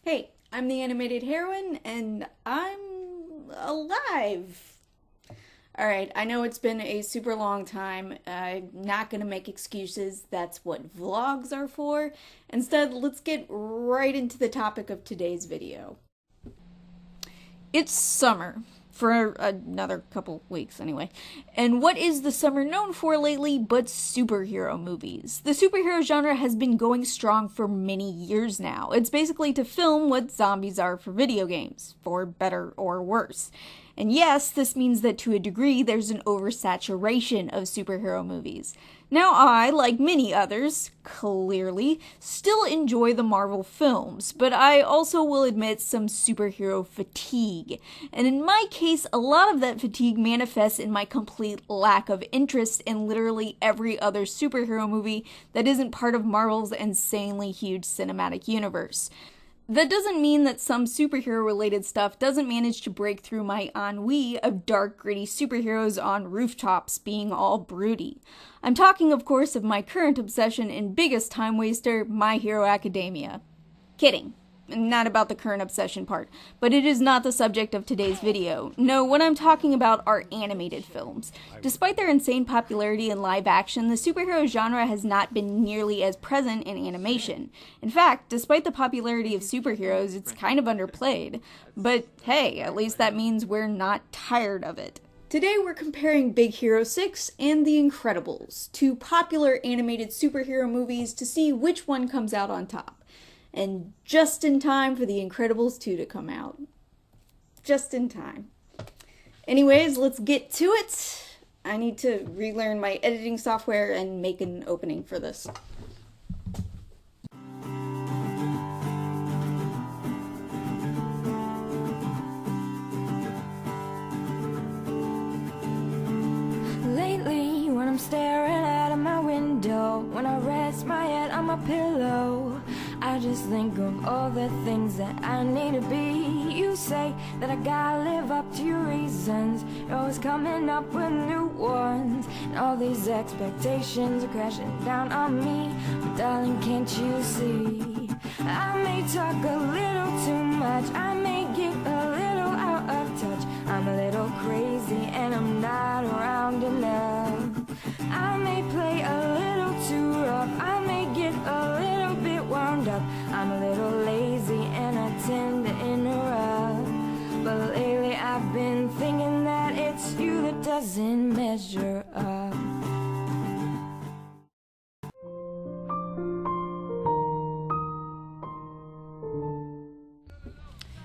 Hey, I'm the Animated Heroine, and I'm alive. Alright, I know it's been a super long time. I'm not gonna make excuses. That's what vlogs are for. Instead, let's get right into the topic of today's video. It's summer. For another couple weeks, anyway. And what is the summer known for lately but superhero movies? The superhero genre has been going strong for many years now. It's basically to film what zombies are for video games, for better or worse. And yes, this means that to a degree there's an oversaturation of superhero movies. Now I, like many others, clearly, still enjoy the Marvel films, but I also will admit some superhero fatigue. And in my case, a lot of that fatigue manifests in my complete lack of interest in literally every other superhero movie that isn't part of Marvel's insanely huge cinematic universe. That doesn't mean that some superhero-related stuff doesn't manage to break through my ennui of dark, gritty superheroes on rooftops being all broody. I'm talking, of course, of my current obsession and biggest time waster, My Hero Academia. Kidding. Not about the current obsession part, but it is not the subject of today's video. No, what I'm talking about are animated films. Despite their insane popularity in live action, the superhero genre has not been nearly as present in animation. In fact, despite the popularity of superheroes, it's kind of underplayed. But hey, at least that means we're not tired of it. Today we're comparing Big Hero 6 and The Incredibles, two popular animated superhero movies, to see which one comes out on top. And just in time for The Incredibles 2 to come out. Just in time. Anyways, let's get to it. I need to relearn my editing software and make an opening for this. Lately, when I'm staring out of my window, when I rest my head on my pillow, I just think of all the things that I need to be. You say that I gotta live up to your reasons. You're always coming up with new ones, and all these expectations are crashing down on me. But darling, can't you see? I may talk a little too much, I may get a little out of touch. I'm a little crazy and I'm not around enough. I may play a little too rough, I may get a little bit wound up. I'm a little lazy and I tend to interrupt. But lately I've been thinking that it's you that doesn't measure up.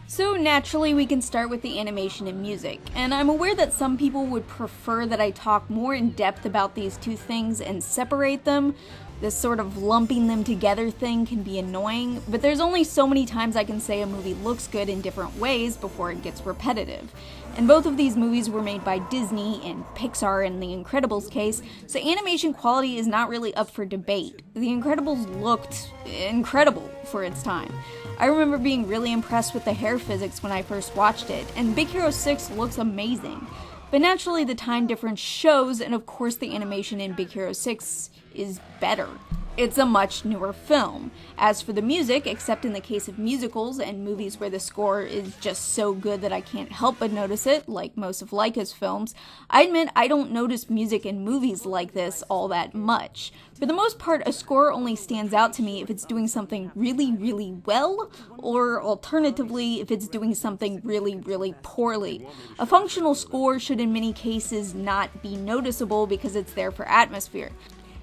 So naturally we can start with the animation and music, and I'm aware that some people would prefer that I talk more in depth about these two things and separate them. This sort of lumping them together thing can be annoying, but there's only so many times I can say a movie looks good in different ways before it gets repetitive. And both of these movies were made by Disney and Pixar in The Incredibles case, so animation quality is not really up for debate. The Incredibles looked incredible for its time. I remember being really impressed with the hair physics when I first watched it, and Big Hero 6 looks amazing. But naturally the time difference shows, and of course the animation in Big Hero 6 is better. It's a much newer film. As for the music, except in the case of musicals and movies where the score is just so good that I can't help but notice it, like most of Leica's films, I admit I don't notice music in movies like this all that much. For the most part, a score only stands out to me if it's doing something really, really well, or alternatively, if it's doing something really, really poorly. A functional score should in many cases not be noticeable because it's there for atmosphere.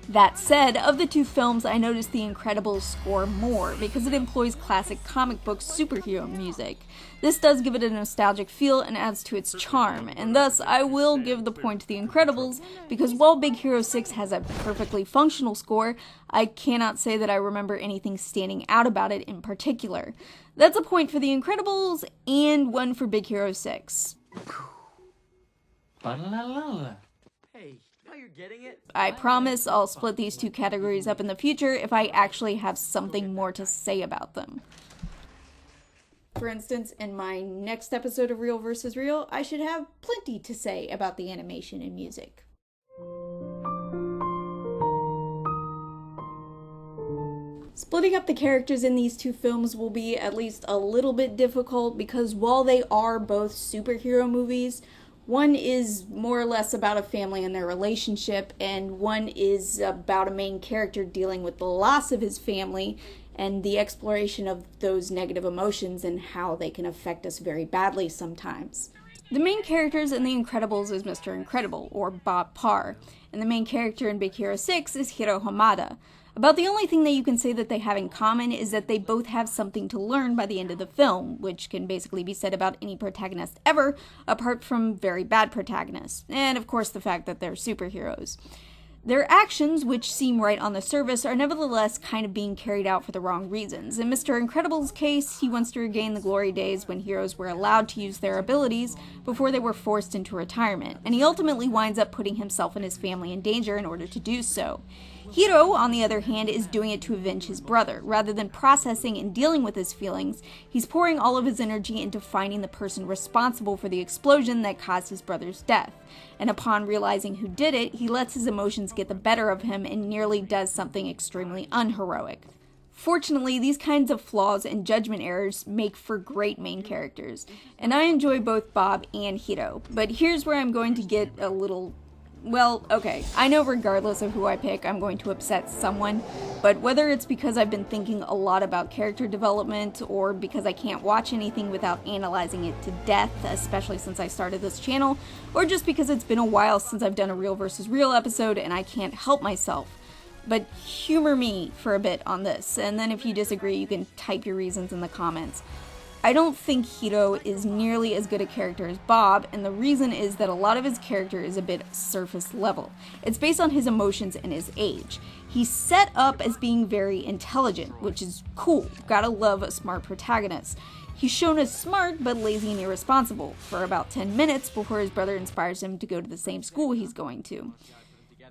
That said, of the two films, I noticed The Incredibles score more because it employs classic comic book superhero music. This does give it a nostalgic feel and adds to its charm, and thus I will give the point to The Incredibles because while Big Hero 6 has a perfectly functional score, I cannot say that I remember anything standing out about it in particular. That's a point for The Incredibles and one for Big Hero 6. Hey. You're getting it? I promise I'll split these two categories up in the future if I actually have something more to say about them. For instance, in my next episode of Real vs. Real, I should have plenty to say about the animation and music. Splitting up the characters in these two films will be at least a little bit difficult because while they are both superhero movies, one is more or less about a family and their relationship, and one is about a main character dealing with the loss of his family and the exploration of those negative emotions and how they can affect us very badly sometimes. The main characters in The Incredibles is Mr. Incredible, or Bob Parr, and the main character in Big Hero 6 is Hiro Hamada. About the only thing that you can say that they have in common is that they both have something to learn by the end of the film, which can basically be said about any protagonist ever, apart from very bad protagonists, and of course the fact that they're superheroes. Their actions, which seem right on the surface, are nevertheless kind of being carried out for the wrong reasons. In Mr. Incredible's case, he wants to regain the glory days when heroes were allowed to use their abilities before they were forced into retirement, and he ultimately winds up putting himself and his family in danger in order to do so. Hiro, on the other hand, is doing it to avenge his brother. Rather than processing and dealing with his feelings, he's pouring all of his energy into finding the person responsible for the explosion that caused his brother's death. And upon realizing who did it, he lets his emotions get the better of him and nearly does something extremely unheroic. Fortunately, these kinds of flaws and judgment errors make for great main characters, and I enjoy both Bob and Hiro. But here's where I'm going to get a little... Well, okay, I know regardless of who I pick, I'm going to upset someone, but whether it's because I've been thinking a lot about character development, or because I can't watch anything without analyzing it to death, especially since I started this channel, or just because it's been a while since I've done a real versus real episode and I can't help myself. But humor me for a bit on this, and then if you disagree, you can type your reasons in the comments. I don't think Hiro is nearly as good a character as Bob, and the reason is that a lot of his character is a bit surface level. It's based on his emotions and his age. He's set up as being very intelligent, which is cool. Gotta love a smart protagonist. He's shown as smart but lazy and irresponsible for about 10 minutes before his brother inspires him to go to the same school he's going to.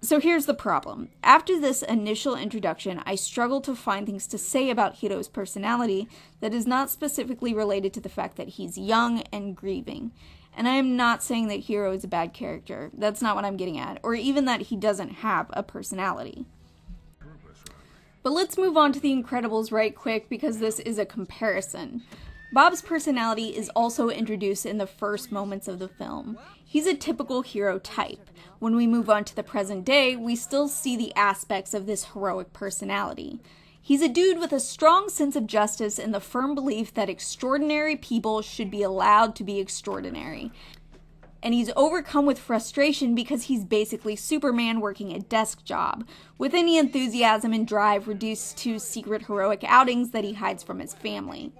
So here's the problem. After this initial introduction, I struggle to find things to say about Hiro's personality that is not specifically related to the fact that he's young and grieving. And I am not saying that Hiro is a bad character. That's not what I'm getting at. Or even that he doesn't have a personality. But let's move on to The Incredibles right quick because this is a comparison. Bob's personality is also introduced in the first moments of the film. He's a typical hero type. When we move on to the present day, we still see the aspects of this heroic personality. He's a dude with a strong sense of justice and the firm belief that extraordinary people should be allowed to be extraordinary. And he's overcome with frustration because he's basically Superman working a desk job, with any enthusiasm and drive reduced to secret heroic outings that he hides from his family.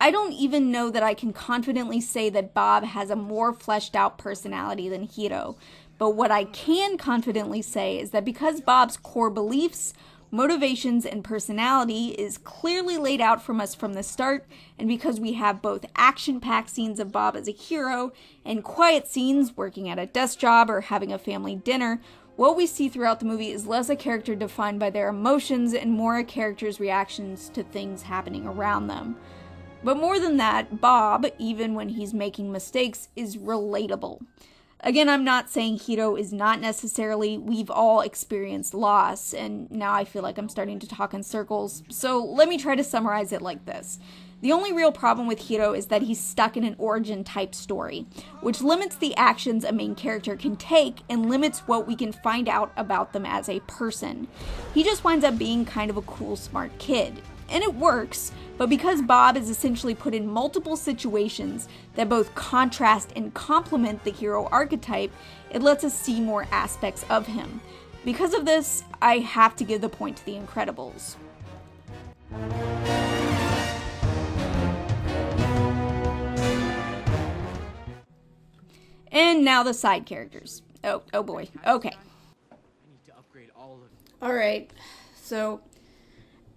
I don't even know that I can confidently say that Bob has a more fleshed out personality than Hiro, but what I can confidently say is that because Bob's core beliefs, motivations, and personality is clearly laid out from us from the start, and because we have both action-packed scenes of Bob as a hero and quiet scenes working at a desk job or having a family dinner, what we see throughout the movie is less a character defined by their emotions and more a character's reactions to things happening around them. But more than that, Bob, even when he's making mistakes, is relatable. Again, I'm not saying Hiro is not necessarily. We've all experienced loss, and now I feel like I'm starting to talk in circles, so let me try to summarize it like this. The only real problem with Hiro is that he's stuck in an origin-type story, which limits the actions a main character can take and limits what we can find out about them as a person. He just winds up being kind of a cool, smart kid. And it works, but because Bob is essentially put in multiple situations that both contrast and complement the hero archetype, it lets us see more aspects of him. Because of this, I have to give the point to The Incredibles. And now the side characters. Oh boy. Okay. Alright, so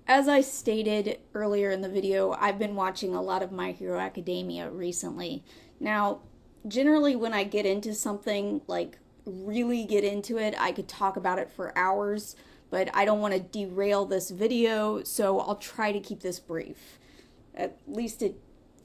as I stated earlier in the video, I've been watching a lot of My Hero Academia recently. Now, generally when I get into something, like really get into it, I could talk about it for hours, but I don't want to derail this video, so I'll try to keep this brief. At least it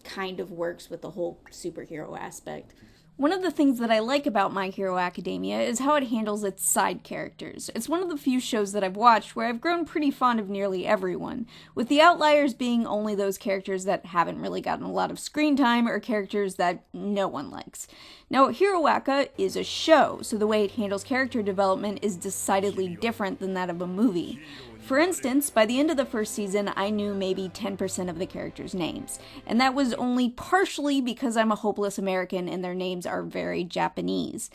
kind of works with the whole superhero aspect. One of the things that I like about My Hero Academia is how it handles its side characters. It's one of the few shows that I've watched where I've grown pretty fond of nearly everyone, with the outliers being only those characters that haven't really gotten a lot of screen time or characters that no one likes. Now, Hero Waka is a show, so the way it handles character development is decidedly different than that of a movie. For instance, by the end of the first season, I knew maybe 10% of the characters' names, and that was only partially because I'm a hopeless American and their names are very Japanese.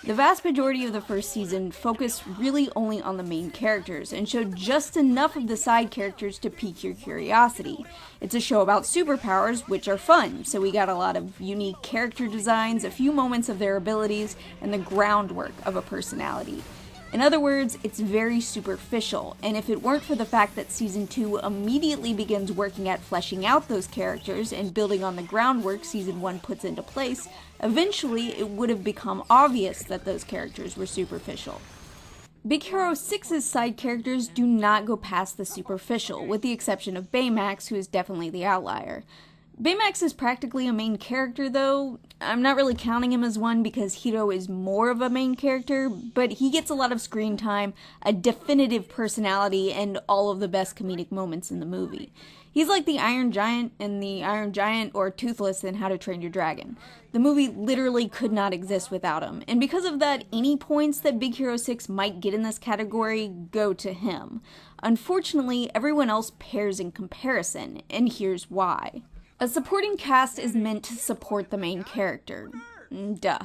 The vast majority of the first season focused really only on the main characters and showed just enough of the side characters to pique your curiosity. It's a show about superpowers, which are fun, so we got a lot of unique character designs, a few moments of their abilities, and the groundwork of a personality. In other words, it's very superficial, and if it weren't for the fact that Season 2 immediately begins working at fleshing out those characters and building on the groundwork Season 1 puts into place, eventually it would have become obvious that those characters were superficial. Big Hero 6's side characters do not go past the superficial, with the exception of Baymax, who is definitely the outlier. Baymax is practically a main character, though. I'm not really counting him as one because Hiro is more of a main character, but he gets a lot of screen time, a definitive personality, and all of the best comedic moments in the movie. He's like the Iron Giant in The Iron Giant or Toothless in How to Train Your Dragon. The movie literally could not exist without him, and because of that, any points that Big Hero 6 might get in this category go to him. Unfortunately, everyone else pairs in comparison, and here's why. A supporting cast is meant to support the main character. Duh.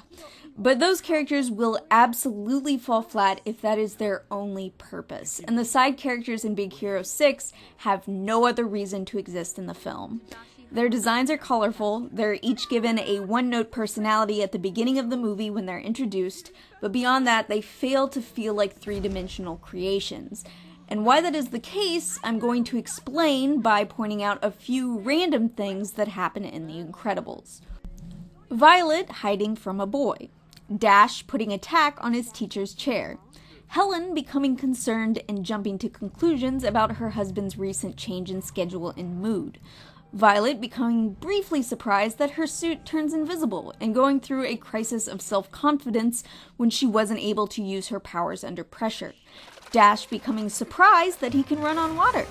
But those characters will absolutely fall flat if that is their only purpose, and the side characters in Big Hero 6 have no other reason to exist in the film. Their designs are colorful, they're each given a one-note personality at the beginning of the movie when they're introduced, but beyond that, they fail to feel like three-dimensional creations. And why that is the case, I'm going to explain by pointing out a few random things that happen in The Incredibles. Violet hiding from a boy. Dash putting a tack on his teacher's chair. Helen becoming concerned and jumping to conclusions about her husband's recent change in schedule and mood. Violet becoming briefly surprised that her suit turns invisible and going through a crisis of self-confidence when she wasn't able to use her powers under pressure. Dash becoming surprised that he can run on water.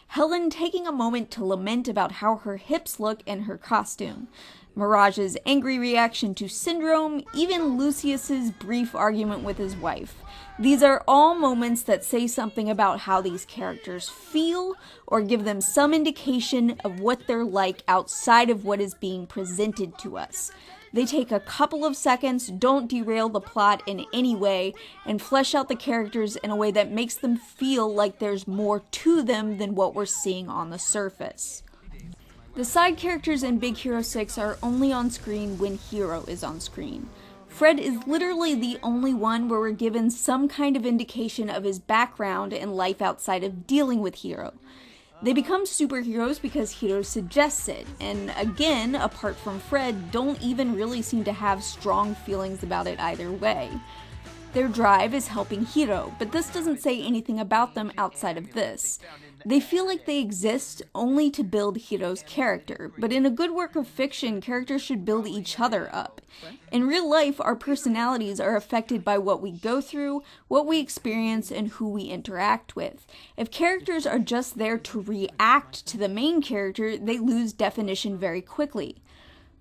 Helen taking a moment to lament about how her hips look in her costume. Mirage's angry reaction to Syndrome, even Lucius's brief argument with his wife. These are all moments that say something about how these characters feel, or give them some indication of what they're like outside of what is being presented to us. They take a couple of seconds, don't derail the plot in any way, and flesh out the characters in a way that makes them feel like there's more to them than what we're seeing on the surface. The side characters in Big Hero 6 are only on screen when Hero is on screen. Fred is literally the only one where we're given some kind of indication of his background and life outside of dealing with Hero. They become superheroes because Hiro suggests it, and again, apart from Fred, don't even really seem to have strong feelings about it either way. Their drive is helping Hiro, but this doesn't say anything about them outside of this. They feel like they exist only to build Hiro's character, but in a good work of fiction, characters should build each other up. In real life, our personalities are affected by what we go through, what we experience, and who we interact with. If characters are just there to react to the main character, they lose definition very quickly.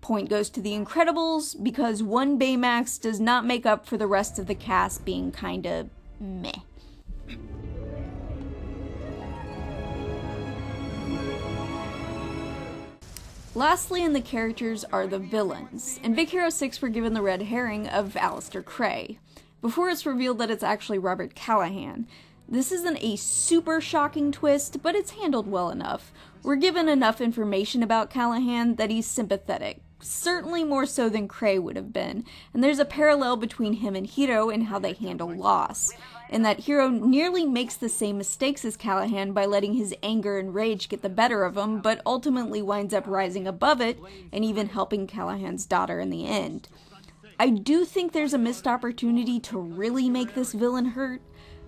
Point goes to The Incredibles, because one Baymax does not make up for the rest of the cast being kinda meh. Lastly in the characters are the villains. In Big Hero 6 we're given the red herring of Alistair Cray, before it's revealed that it's actually Robert Callahan. This isn't a super shocking twist, but it's handled well enough. We're given enough information about Callahan that he's sympathetic, certainly more so than Cray would have been, and there's a parallel between him and Hiro in how they handle loss, in that Hiro nearly makes the same mistakes as Callahan by letting his anger and rage get the better of him, but ultimately winds up rising above it and even helping Callahan's daughter in the end. I do think there's a missed opportunity to really make this villain hurt.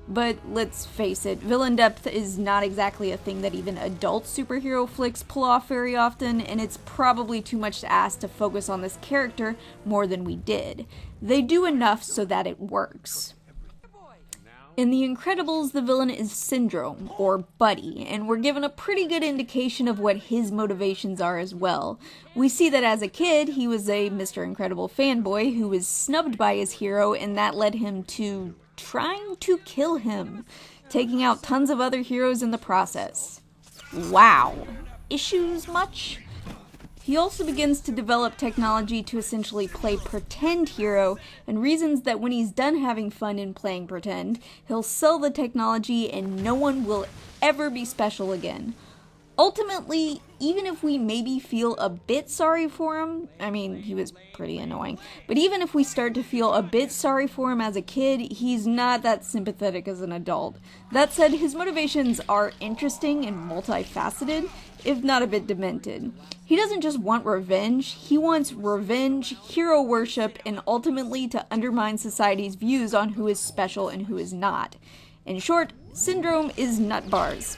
But let's face it, villain depth is not exactly a thing that even adult superhero flicks pull off very often, and it's probably too much to ask to focus on this character more than we did. They do enough so that it works. In The Incredibles, the villain is Syndrome, or Buddy, and we're given a pretty good indication of what his motivations are as well. We see that as a kid, he was a Mr. Incredible fanboy who was snubbed by his hero, and that led him to trying to kill him, taking out tons of other heroes in the process. Wow. Issues much? He also begins to develop technology to essentially play pretend hero, and reasons that when he's done having fun in playing pretend, he'll sell the technology and no one will ever be special again. Ultimately, even if we maybe feel a bit sorry for him, I mean, he was pretty annoying, but even if we start to feel a bit sorry for him as a kid, he's not that sympathetic as an adult. That said, his motivations are interesting and multifaceted, if not a bit demented. He doesn't just want revenge, he wants revenge, hero worship, and ultimately to undermine society's views on who is special and who is not. In short, Syndrome is nut bars.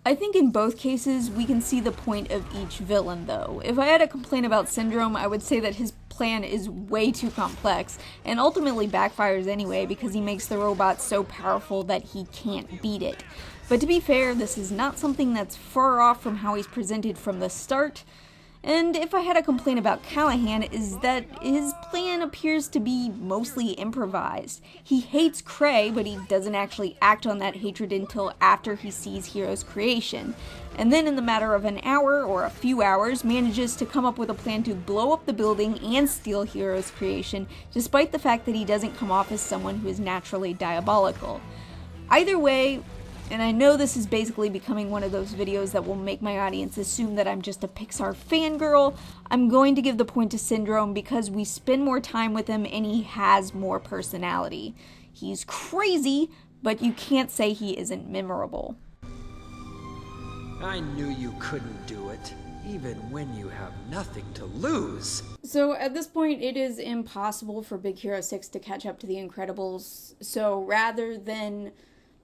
I think in both cases, we can see the point of each villain, though. If I had a complaint about Syndrome, I would say that his plan is way too complex, and ultimately backfires anyway because he makes the robot so powerful that he can't beat it. But to be fair, this is not something that's far off from how he's presented from the start. And if I had a complaint about Callahan, is that his plan appears to be mostly improvised. He hates Cray, but he doesn't actually act on that hatred until after he sees Hero's creation. And then in the matter of an hour, or a few hours, manages to come up with a plan to blow up the building and steal Hero's creation, despite the fact that he doesn't come off as someone who is naturally diabolical. Either way, and I know this is basically becoming one of those videos that will make my audience assume that I'm just a Pixar fangirl, I'm going to give the point to Syndrome because we spend more time with him and he has more personality. He's crazy, but you can't say he isn't memorable. I knew you couldn't do it, even when you have nothing to lose. So at this point, it is impossible for Big Hero 6 to catch up to The Incredibles, so rather than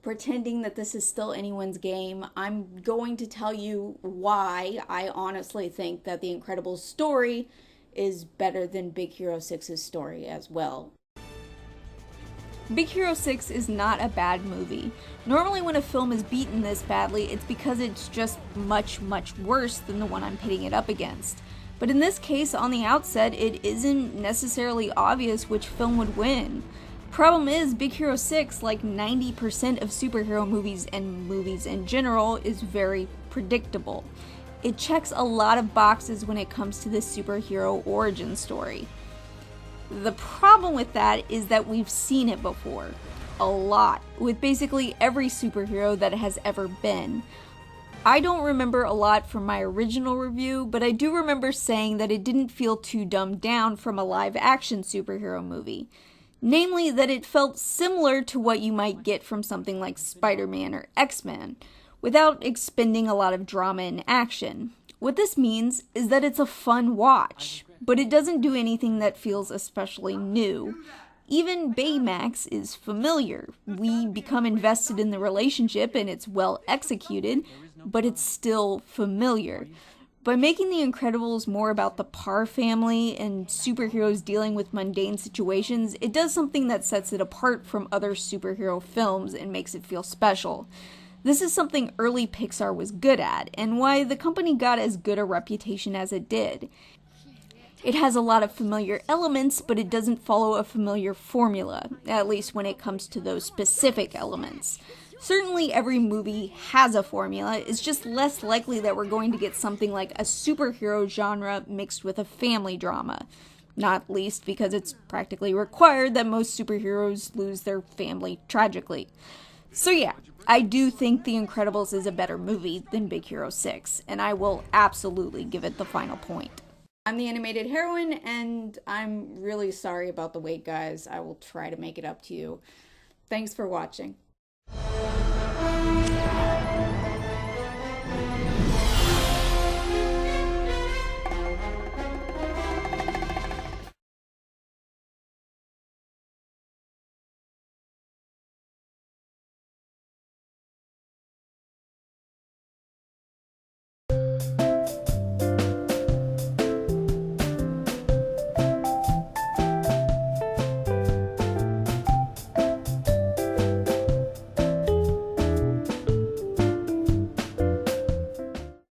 pretending that this is still anyone's game, I'm going to tell you why I honestly think that The Incredibles story is better than Big Hero 6's story as well. Big Hero 6 is not a bad movie. Normally when a film is beaten this badly, it's because it's just much, much worse than the one I'm pitting it up against. But in this case, on the outset, it isn't necessarily obvious which film would win. Problem is, Big Hero 6, like 90% of superhero movies and movies in general, is very predictable. It checks a lot of boxes when it comes to this superhero origin story. The problem with that is that we've seen it before. A lot. With basically every superhero that has ever been. I don't remember a lot from my original review, but I do remember saying that it didn't feel too dumbed down from a live-action superhero movie. Namely, that it felt similar to what you might get from something like Spider-Man or X-Men, without expending a lot of drama and action. What this means is that it's a fun watch, but it doesn't do anything that feels especially new. Even Baymax is familiar. We become invested in the relationship and it's well executed, but it's still familiar. By making The Incredibles more about the Parr family and superheroes dealing with mundane situations, it does something that sets it apart from other superhero films and makes it feel special. This is something early Pixar was good at, and why the company got as good a reputation as it did. It has a lot of familiar elements, but it doesn't follow a familiar formula, at least when it comes to those specific elements. Certainly every movie has a formula, it's just less likely that we're going to get something like a superhero genre mixed with a family drama. Not least because it's practically required that most superheroes lose their family tragically. So yeah, I do think The Incredibles is a better movie than Big Hero 6, and I will absolutely give it the final point. I'm the Animated Heroine, and I'm really sorry about the wait, guys. I will try to make it up to you. Thanks for watching.